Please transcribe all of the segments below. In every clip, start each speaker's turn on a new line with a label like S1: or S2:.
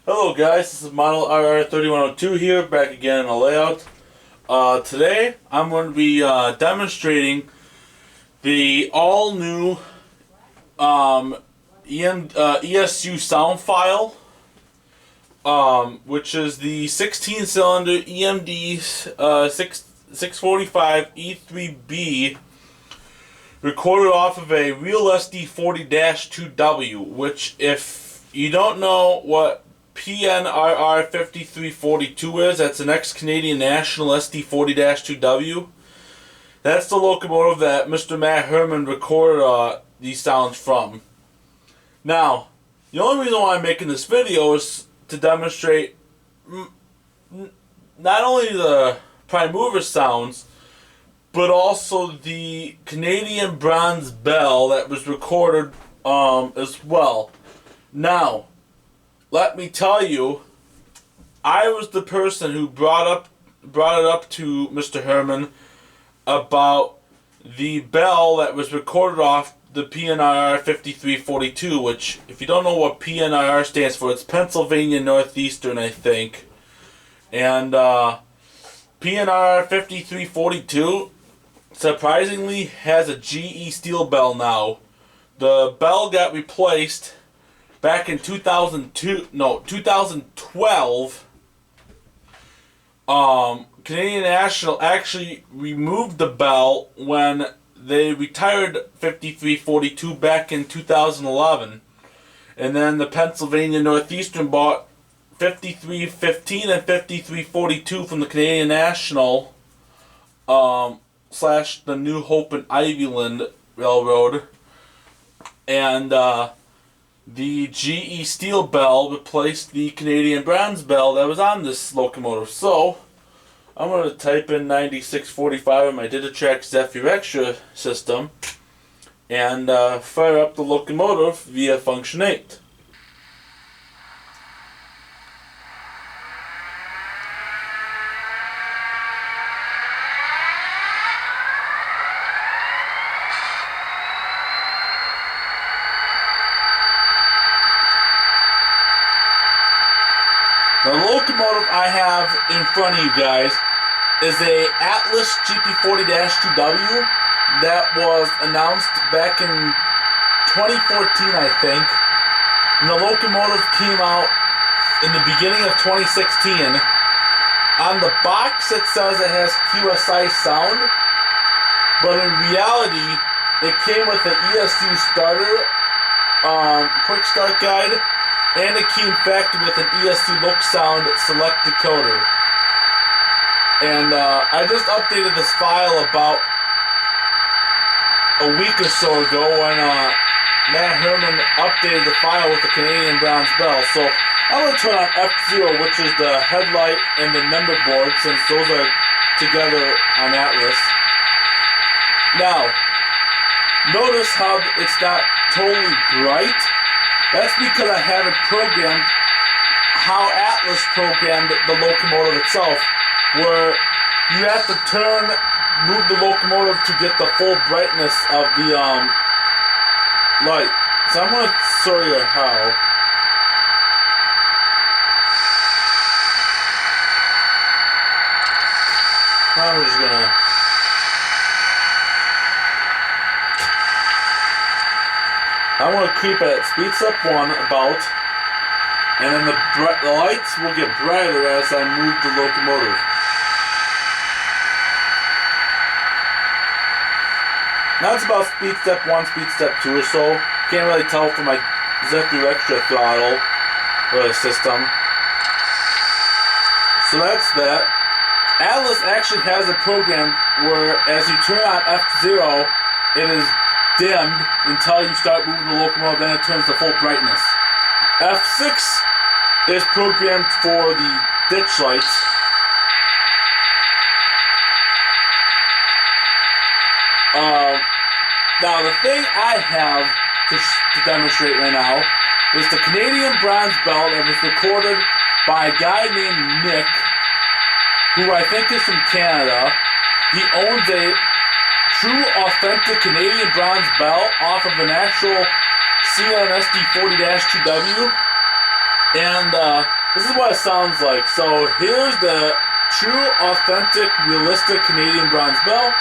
S1: Hello guys, this is Model RR3102 here, back again in the layout. Today I'm going to be demonstrating the all-new ESU sound file, which is the 16-cylinder EMD 645 E3B recorded off of a real SD40-2W, which, if you don't know what PNRR 5342 is, that's the next Canadian National SD40-2W. That's the locomotive that Mr. Matt Herman recorded these sounds from. Now, the only reason why I'm making this video is to demonstrate not only the prime mover sounds, but also the Canadian bronze bell that was recorded as well. Now, let me tell you, I was the person who brought it up to Mr. Herman about the bell that was recorded off the PNRR 5342, which, if you don't know what PNRR stands for, it's Pennsylvania Northeastern, I think. And PNRR 5342 surprisingly has a GE steel bell now. The bell got replaced back in 2012. Canadian National actually removed the bell when they retired 5342 back in 2011. And then the Pennsylvania Northeastern bought 5315 and 5342 from the Canadian National slash the New Hope and Ivyland Railroad. And the GE steel bell replaced the Canadian bronze bell that was on this locomotive. So I'm going to type in 9645 on my Digitrack Zephyr Extra system and fire up the locomotive via function 8. The locomotive I have in front of you guys is a Atlas GP40-2W that was announced back in 2014, I think. And the locomotive came out in the beginning of 2016. On the box it says it has QSI sound, but in reality it came with an ESU starter, quick start guide, and it came factored with an ESU LokSound Select decoder. And I just updated this file about a week or so ago when Matt Herman updated the file with the Canadian bronze bell. So I'm going to turn on F0, which is the headlight and the number board, since those are together on Atlas. Now, notice how it's not totally bright. That's because I have it programmed how Atlas programmed the locomotive itself, where you have to move the locomotive to get the full brightness of the light. So I'm going to show you how. I'm just going to... I want to keep it at speed step 1 about, and then the lights will get brighter as I move the locomotive. Now it's about speed step 1, speed step 2 or so. Can't really tell from my Zephyr Extra throttle system. So that's that. Atlas actually has a program where as you turn on F0, it is dimmed until you start moving the locomotive, then it turns to full brightness. F6 is programmed for the ditch lights. Now the thing I have to demonstrate right now is the Canadian bronze bell that was recorded by a guy named Nick, who I think is from Canada. He owns a true, authentic Canadian bronze bell off of an actual CNSD 40-2W. And this is what it sounds like. So here's the true, authentic, realistic Canadian bronze bell.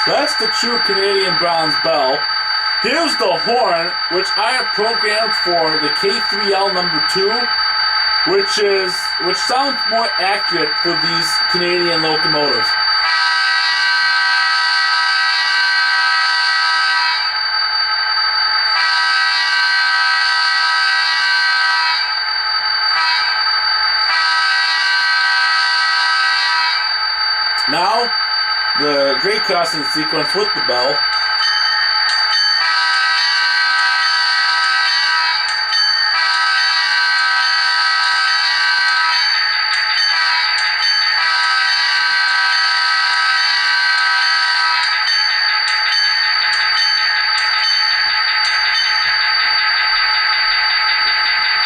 S1: So that's the true Canadian bronze bell. Here's the horn, which I have programmed for the K3L number 2, which sounds more accurate for these Canadian locomotives. Now, the grade crossing sequence with the bell.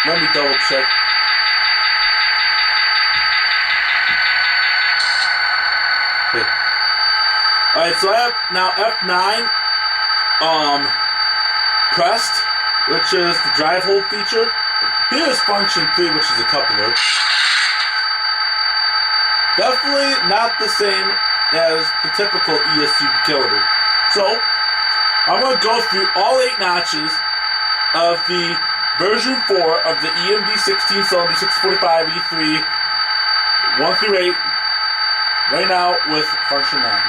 S1: Let me double check. Okay. Alright, so I have now F9 pressed, which is the drive hold feature. Here's function 3, which is a coupler. Definitely not the same as the typical ESU decoder. So, I'm going to go through all 8 notches of the version 4 of the EMD 16-cylinder 645 E3 1 through 8 right now with function 9.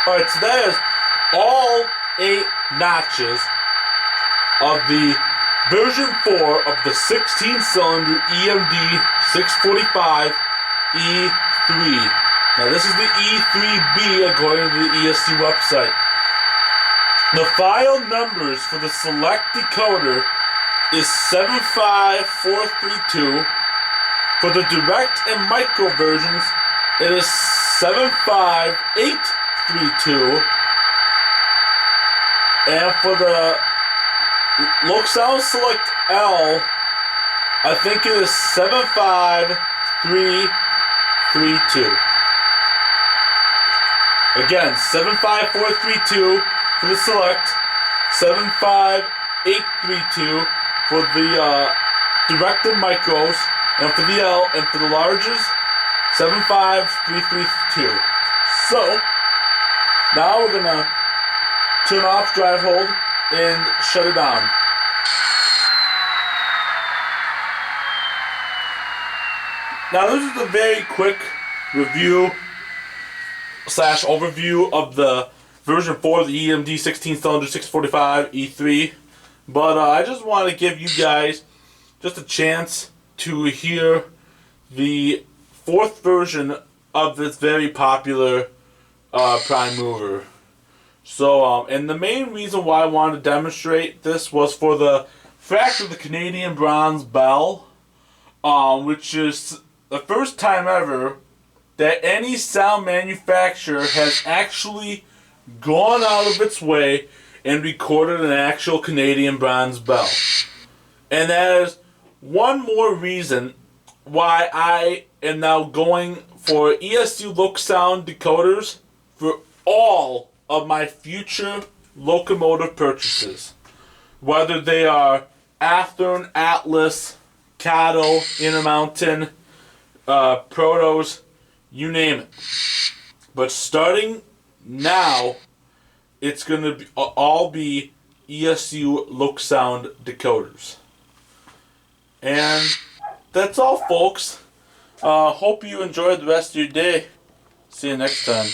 S1: Alright, so that is all 8 notches of the version 4 of the 16-cylinder EMD 645 E3. Now this is the E3B according to the ESU website. The file numbers for the Select decoder is 75432. For the direct and micro versions, it is 75832. And for the LokSound Select L, I think it is 75332. Again, 75432 for the Select, 75832 for the direct and micros, and for the L and for the larges, 75332. So now we're gonna turn off drive hold and shut it down. Now this is a very quick review / overview of the version 4 of the EMD 16-cylinder 645 E3, but I just want to give you guys just a chance to hear the 4th version of this very popular prime mover. So, and the main reason why I wanted to demonstrate this was for the fact of the Canadian bronze bell, which is the first time ever that any sound manufacturer has actually gone out of its way and recorded an actual Canadian bronze bell. And that is one more reason why I am now going for ESU LokSound decoders for all of my future Locomotive purchases. Whether they are Athearn, Atlas, Cattle, Intermountain, Protos, you name it. But starting now, it's going to all be ESU LokSound decoders. And that's all, folks. Hope you enjoyed the rest of your day. See you next time.